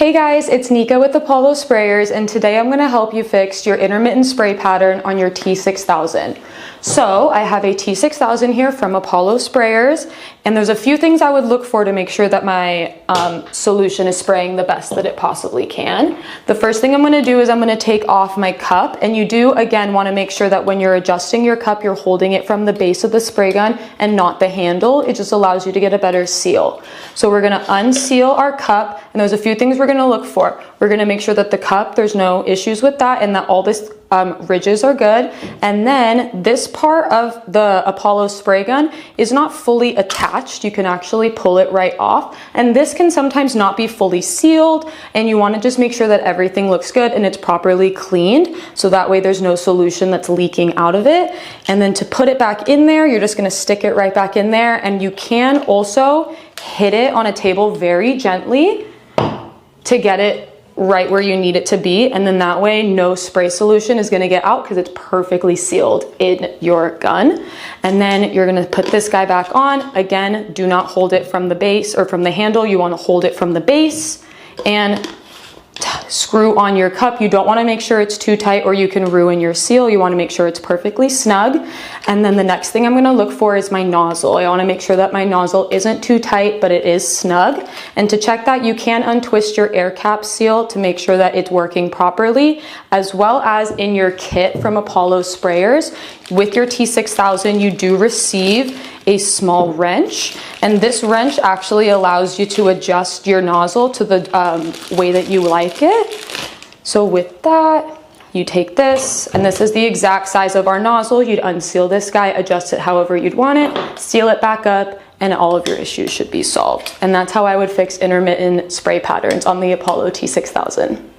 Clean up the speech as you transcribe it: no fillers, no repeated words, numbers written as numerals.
Hey guys, it's Nikka with Apollo Sprayers, and today I'm going to help you fix your intermittent spray pattern on your T6000. So I have a T6000 here from Apollo Sprayers, and there's a few things I would look for to make sure that my solution is spraying the best that it possibly can. The first thing I'm going to do is I'm going to take off my cup, and you do again want to make sure that when you're adjusting your cup, you're holding it from the base of the spray gun and not the handle. It just allows you to get a better seal. So we're going to unseal our cup, and there's a few things we're going to look for. We're going to make sure that the cup, there's no issues with that, and that all this ridges are good. And then this part of the Apollo spray gun is not fully attached. You can actually pull it right off, and this can sometimes not be fully sealed, and you want to just make sure that everything looks good and it's properly cleaned, so that way there's no solution that's leaking out of it. And then to put it back in there, you're just going to stick it right back in there, and you can also hit it on a table very gently to get it right where you need it to be, and then that way no spray solution is going to get out because it's perfectly sealed in your gun. And then you're going to put this guy back on. Again, do not hold it from the base or from the handle. You want to hold it from the base and screw on your cup. You don't want to make sure it's too tight or you can ruin your seal. You want to make sure it's perfectly snug. And then the next thing I'm going to look for is my nozzle. I want to make sure that my nozzle isn't too tight, but it is snug. And to check that, you can untwist your air cap seal to make sure that it's working properly, as well as in your kit from Apollo Sprayers. With your T6000, you do receive a small wrench, and this wrench actually allows you to adjust your nozzle to the way that you like it. So with that, you take this, and this is the exact size of our nozzle. You'd unseal this guy, adjust it however you'd want it, seal it back up, and all of your issues should be solved. And that's how I would fix intermittent spray patterns on the Apollo T6000.